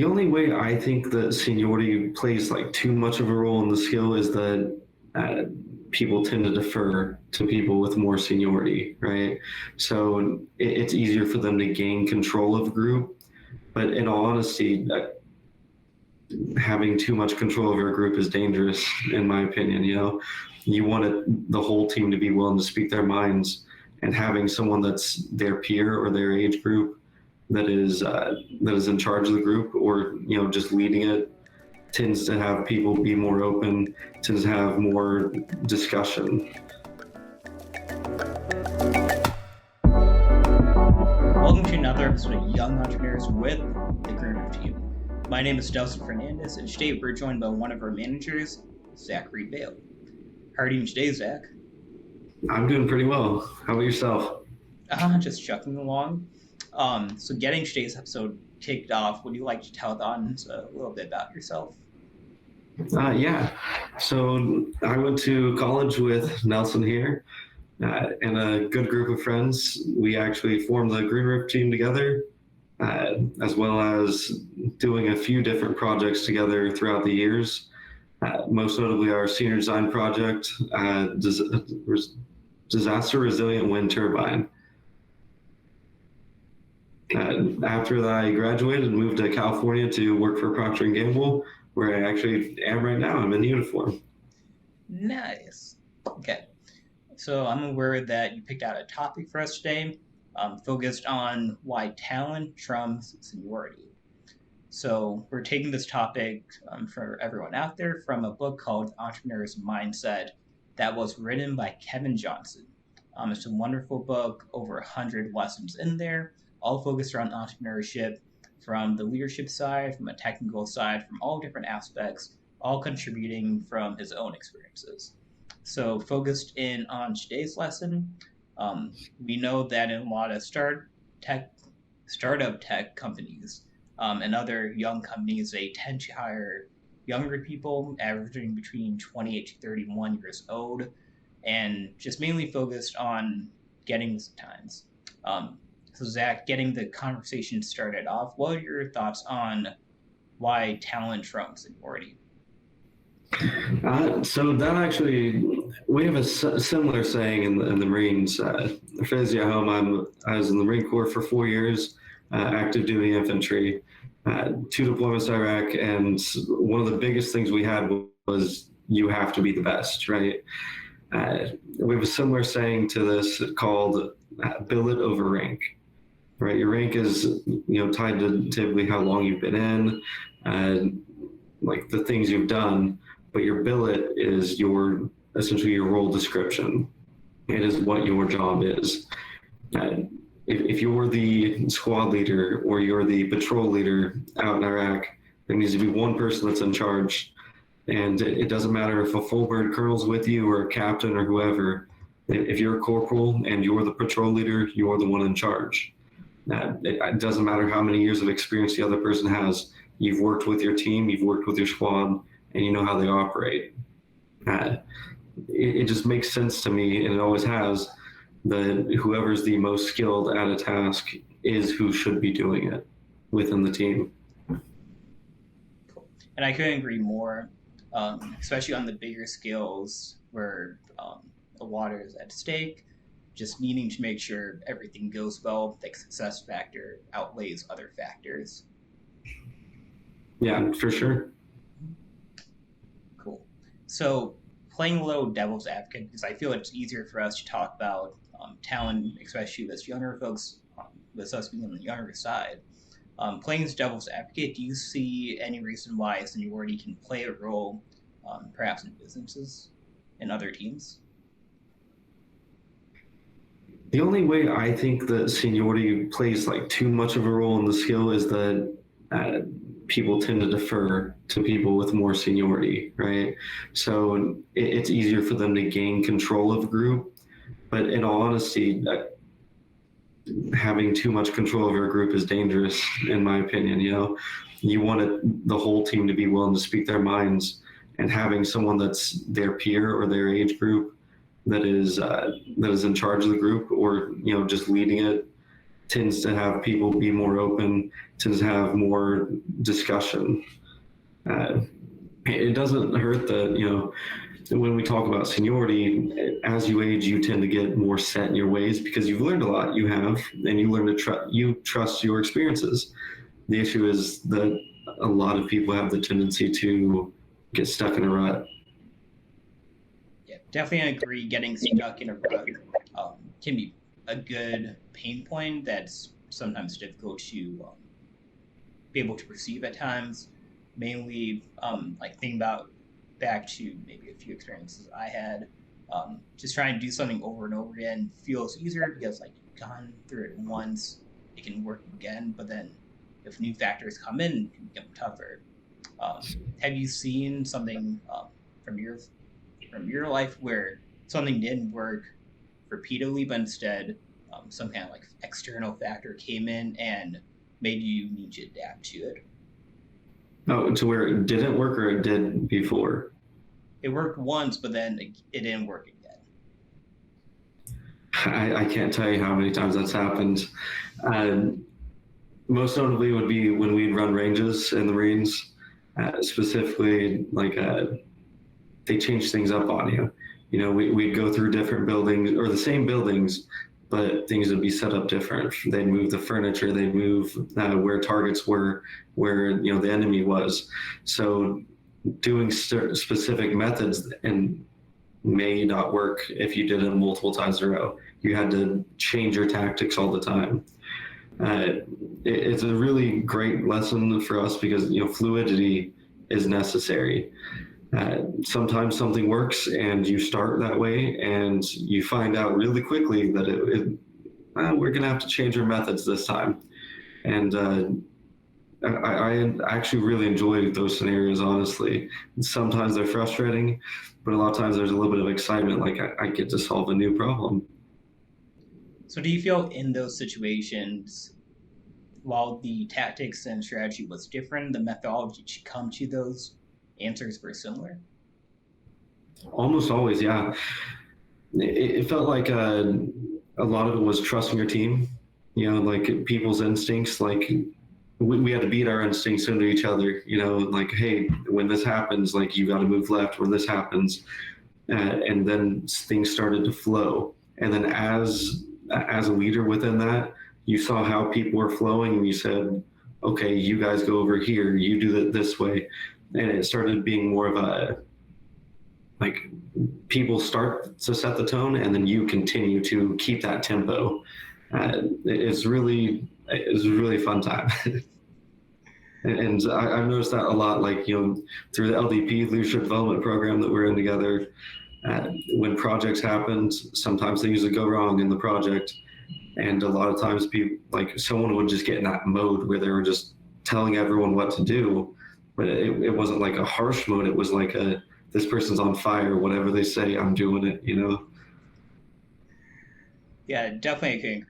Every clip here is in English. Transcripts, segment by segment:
The only way I think that seniority plays like too much of a role in the skill is that uh, people tend to defer to people with more seniority, right? So it's easier for them to gain control of a group. But in all honesty, having too much control over a group is dangerous, in my opinion. You want the whole team to be willing to speak their minds, and having someone that's their peer or their age group that is in charge of the group, or just leading it, tends to have people be more open, tends to have more discussion. Welcome to another episode of Young Entrepreneurs with the Greener Team. My name is Delson Fernandez, and today we're joined by one of our managers, Zachary Boehl. How are you doing today, Zach? I'm doing pretty well. How about yourself? Just chugging along. So getting today's episode kicked off, would you like to tell the audience a little bit about yourself? Yeah. So I went to college with Nelson here, and a good group of friends. We actually formed the Green Roof team together, as well as doing a few different projects together throughout the years. Most notably our senior design project, disaster resilient wind turbine. After that, I graduated and moved to California to work for Procter & Gamble, where I actually am right now. I'm in uniform. Nice. Okay. So I'm aware that you picked out a topic for us today, focused on why talent trumps seniority. So we're taking this topic for everyone out there from a book called Entrepreneur's Mindset that was written by Kevin Johnson. It's a wonderful book, over 100 lessons in there, all focused around entrepreneurship, from the leadership side, from a technical side, from all different aspects, all contributing from his own experiences. So focused in on today's lesson, we know that in a lot of startup tech companies and other young companies, they tend to hire younger people, averaging between 28 to 31 years old, and just mainly focused on getting times. So Zach, getting the conversation started off, what are your thoughts on why talent trumps seniority? So that actually, we have a similar saying in the Marines. For those of you at home, I was in the Marine Corps for 4 years, active duty infantry, 2 deployments to Iraq, and one of the biggest things we had was you have to be the best, right? We have a similar saying to this called billet over rank. Right, your rank is tied to typically how long you've been in, like the things you've done, but your billet is essentially your role description. It is what your job is. If you're the squad leader or you're the patrol leader out in Iraq, there needs to be one person that's in charge, and it doesn't matter if a full bird colonel's with you or a captain or whoever. If you're a corporal and you're the patrol leader, you're the one in charge. It doesn't matter how many years of experience the other person has. You've worked with your team, you've worked with your squad, and you know how they operate. It just makes sense to me, and it always has, that whoever's the most skilled at a task is who should be doing it within the team. Cool. And I couldn't agree more, especially on the bigger scales where a lot is at stake. Just needing to make sure everything goes well, the success factor outweighs other factors. Yeah, for sure. Cool. So playing a little devil's advocate, because I feel it's easier for us to talk about talent, especially with younger folks, with us being on the younger side. Playing as devil's advocate, do you see any reason why seniority can play a role, perhaps in businesses and other teams? The only way I think that seniority plays like too much of a role in the skill is that people tend to defer to people with more seniority, right? So it's easier for them to gain control of a group. But in all honesty, having too much control over a group is dangerous, in my opinion. You want the whole team to be willing to speak their minds, and having someone that's their peer or their age group that is in charge of the group, or just leading it, tends to have people be more open, to have more discussion. It doesn't hurt that, when we talk about seniority, as you age, you tend to get more set in your ways because you've learned a lot. You have, and you learn to trust your experiences. The issue is that a lot of people have the tendency to get stuck in a rut. Yeah, definitely agree. Getting stuck in a rut can be a good pain point that's sometimes difficult to be able to perceive at times. Mainly, like thinking about back to maybe a few experiences I had. Just trying to do something over and over again feels easier because like you've gone through it once, it can work again. But then if new factors come in, it can become tougher. Have you seen something from your life where something didn't work repeatedly, but instead some kind of like external factor came in and made you need to adapt to it? Oh, to where it didn't work or it did before? It worked once, but then it didn't work again. I can't tell you how many times that's happened. Most notably would be when we'd run ranges in the Marines, specifically like they change things up on you. We'd go through different buildings or the same buildings, but things would be set up different. They'd move the furniture, they'd move where targets were, where the enemy was. So doing specific methods and may not work if you did it multiple times in a row. You had to change your tactics all the time. It's a really great lesson for us because fluidity is necessary. Sometimes something works and you start that way and you find out really quickly that we're going to have to change our methods this time. And I actually really enjoy those scenarios, honestly. Sometimes they're frustrating, but a lot of times there's a little bit of excitement, like I get to solve a new problem. So do you feel in those situations, while the tactics and strategy was different, the methodology to come to those answers were similar? Almost always, yeah. It felt like a lot of it was trusting your team, like people's instincts, like we had to beat our instincts into each other, like, hey, when this happens, like you got to move left when this happens. And then things started to flow. And then as a leader within that, you saw how people were flowing and you said, okay, you guys go over here, you do it this way. And it started being more of a, like, people start to set the tone and then you continue to keep that tempo. It's really a fun time. And I've noticed that a lot, like, through the LDP Leadership Development Program that we're in together, when projects happen, sometimes things would go wrong in the project. And a lot of times people, like someone would just get in that mode where they were just telling everyone what to do. But it wasn't like a harsh mode. It was like this person's on fire. Whatever they say, I'm doing it, Yeah, definitely agree.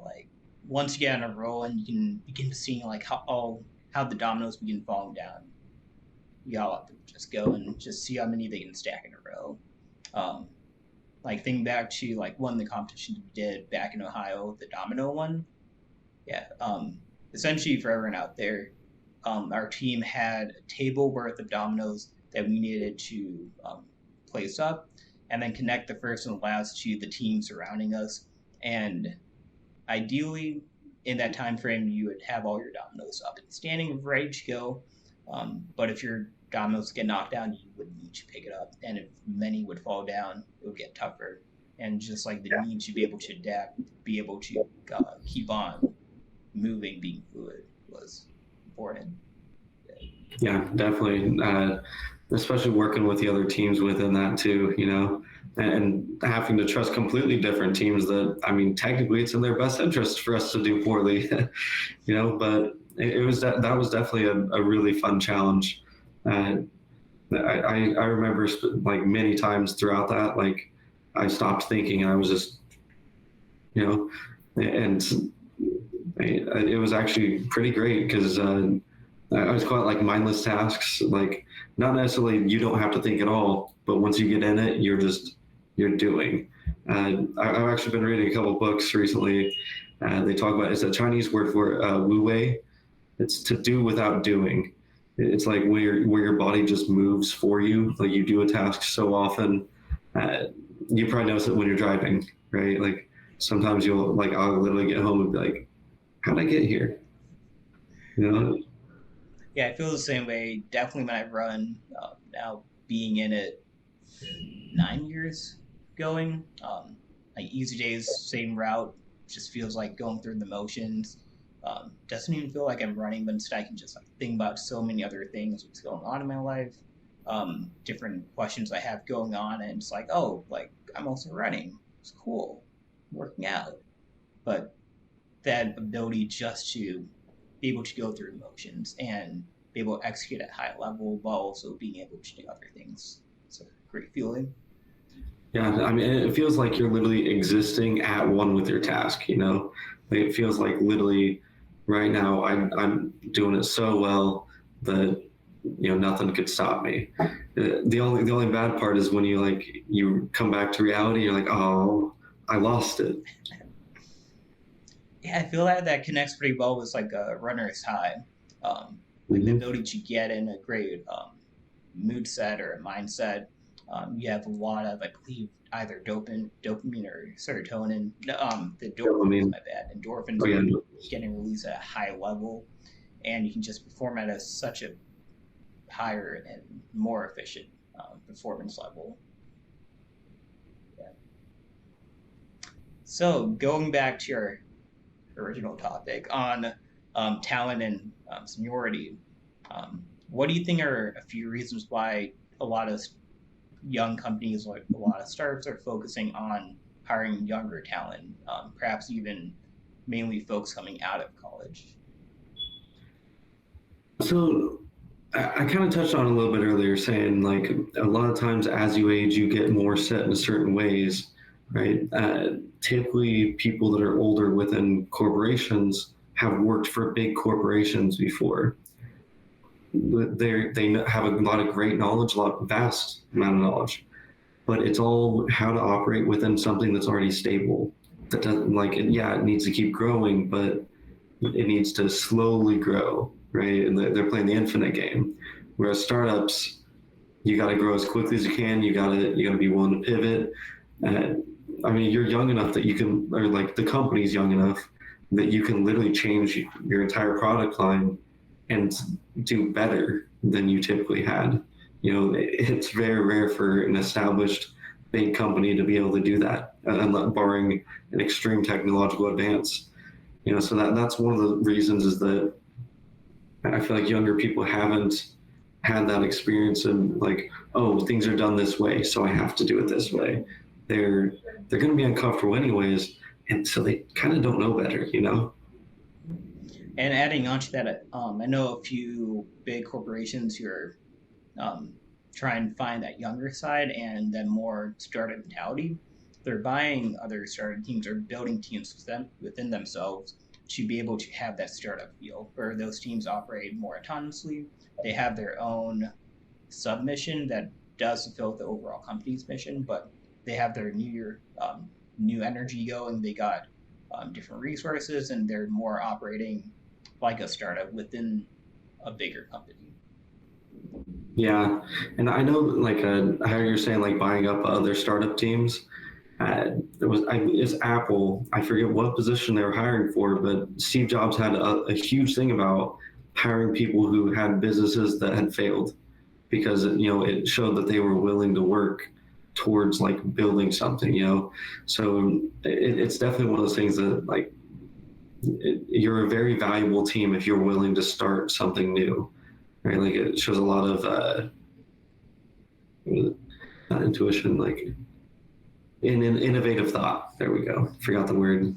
Like once you get on a roll and you can begin to see like how the dominoes begin falling down, you all have to just go and just see how many they can stack in a row. Like thinking back to like one of the competitions we did back in Ohio, the domino one. Yeah. Essentially for everyone out there, our team had a table worth of dominoes that we needed to place up and then connect the first and the last to the team surrounding us. And ideally, in that time frame, you would have all your dominoes up and standing, ready to go. But if your dominoes get knocked down, you would need to pick it up. And if many would fall down, it would get tougher. And just like the need to be able to adapt, be able to keep on moving, being fluid was important. Yeah, definitely. Especially working with the other teams within that too, and having to trust completely different teams that, I mean, technically it's in their best interest for us to do poorly, but it was that was definitely a really fun challenge. I remember like many times throughout that, like I stopped thinking. I was just, and it was actually pretty great because I was call it like mindless tasks, like not necessarily you don't have to think at all, but once you get in it, you're doing. I've actually been reading a couple books recently. They talk about, it's a Chinese word for wu wei, It's to do without doing. It's like where your body just moves for you. Like you do a task so often. Uh, you probably notice it when you're driving, right? Like sometimes I'll literally get home and be like, how did I get here? You know? Yeah, I feel the same way. Definitely when I run now, being in it 9 years going, like easy days, same route, just feels like going through the motions. Doesn't even feel like I'm running, but instead I can just like think about so many other things, what's going on in my life, different questions I have going on, and it's like, oh, like I'm also running. It's cool, working out, but that ability just to be able to go through emotions and be able to execute at high level while also being able to do other things. It's a great feeling. Yeah, I mean, it feels like you're literally existing at one with your task, you know? Like it feels like literally right now I'm doing it so well that nothing could stop me. The only bad part is when you come back to reality, you're like, oh, I lost it. Yeah, I feel like that connects pretty well with like a runner's high, like the Mm-hmm. ability to get in a great mood set or a mindset. You have a lot of, I believe, either dopamine or serotonin. The I endorphins, mean, my bad, endorphins oh yeah, are getting released at a high level, and you can just perform at such a higher and more efficient performance level. Yeah. So going back to your original topic on talent and seniority, what do you think are a few reasons why a lot of young companies, like a lot of startups, are focusing on hiring younger talent, perhaps even mainly folks coming out of college? so I kind of touched on it a little bit earlier, saying like a lot of times as you age, you get more set in certain ways, right? Typically, people that are older within corporations have worked for big corporations before. They have a lot of great knowledge, vast amount of knowledge, but it's all how to operate within something that's already stable. That doesn't like it. Yeah, it needs to keep growing, but it needs to slowly grow, right? And they're playing the infinite game. Whereas startups, you got to grow as quickly as you can. You got to be willing to pivot. Uh, I mean, you're young enough that you can, or like the company's young enough that you can literally change your entire product line and do better than you typically had. It's very rare for an established big company to be able to do that, barring an extreme technological advance. So that's one of the reasons is that I feel like younger people haven't had that experience and like, oh, things are done this way, so I have to do it this way. They're they're going to be uncomfortable anyways, and so they kind of don't know better. And adding on to that, I know a few big corporations who are um, trying to find that younger side and then more startup mentality. They're buying other startup teams or building teams within themselves to be able to have that startup feel, where those teams operate more autonomously. They have their own submission that does fulfill the overall company's mission, but they have their new energy going. They got different resources, and they're more operating like a startup within a bigger company. Yeah, and I know like how you're saying like buying up other startup teams. It's Apple. I forget what position they were hiring for, but Steve Jobs had a huge thing about hiring people who had businesses that had failed because it showed that they were willing to work towards like building something. So it's definitely one of those things that like you're a very valuable team if you're willing to start something new, right? Like it shows a lot of not intuition, like in innovative thought. There we go. Forgot the word.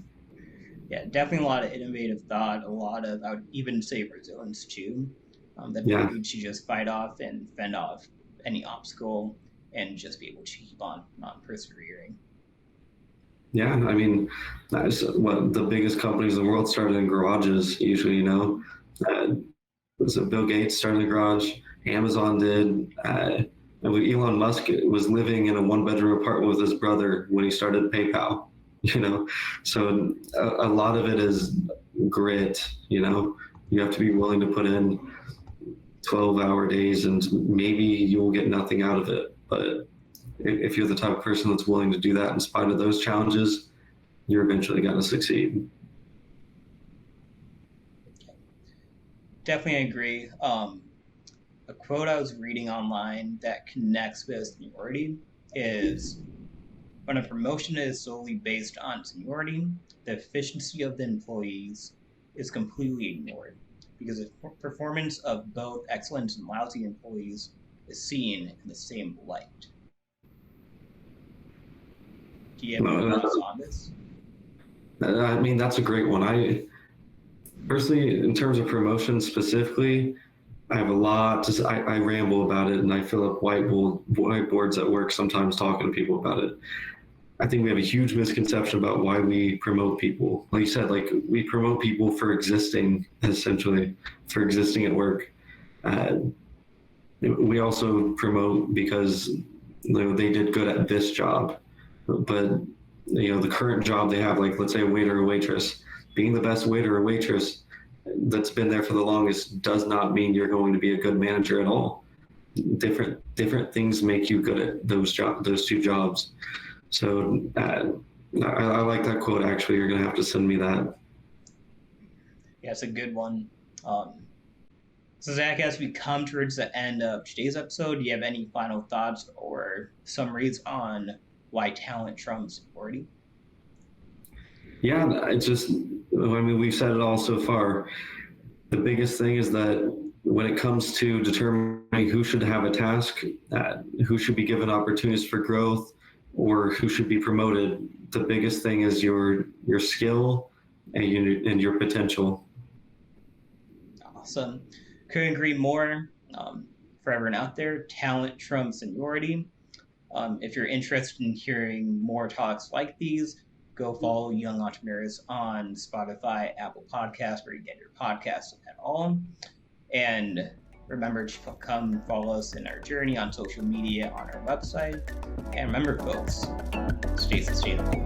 Yeah, definitely a lot of innovative thought, a lot of, I would even say, resilience too. The Yeah, ability to just fight off and fend off any obstacle and just be able to keep on persevering. yeah. I mean, that's what the biggest companies in the world started in garages. Usually, so Bill Gates started in a garage. Amazon did. And Elon Musk was living in a one-bedroom apartment with his brother when he started PayPal. You know, so a lot of it is grit. You have to be willing to put in 12-hour days, and maybe you'll get nothing out of it. But if you're the type of person that's willing to do that in spite of those challenges, you're eventually going to succeed. Definitely agree. A quote I was reading online that connects with seniority is, when a promotion is solely based on seniority, the efficiency of the employees is completely ignored because the performance of both excellent and lousy employees is seen in the same light. Do you have any thoughts on this? I mean, that's a great one. I personally, in terms of promotion specifically, I have a lot to say. I ramble about it, and I fill up whiteboards at work sometimes talking to people about it. I think we have a huge misconception about why we promote people. Like you said, like we promote people for existing, essentially, for existing at work. We also promote because they did good at this job, but the current job they have, like let's say a waiter or waitress, being the best waiter or waitress that's been there for the longest does not mean you're going to be a good manager at all. Different things make you good at those two jobs. So I like that quote. Actually, you're gonna have to send me that. Yeah, it's a good one. So Zach, as we come towards the end of today's episode, do you have any final thoughts or summaries on why talent trumps seniority? Yeah, we've said it all so far. The biggest thing is that when it comes to determining who should have a task, who should be given opportunities for growth, or who should be promoted, the biggest thing is your skill and your potential. Awesome. Couldn't agree more. For everyone out there, talent trumps seniority. If you're interested in hearing more talks like these, go follow Young Entrepreneurs on Spotify, Apple Podcasts, where you get your podcasts at all. And remember to come follow us in our journey on social media, on our website. And remember, folks, stay sustainable.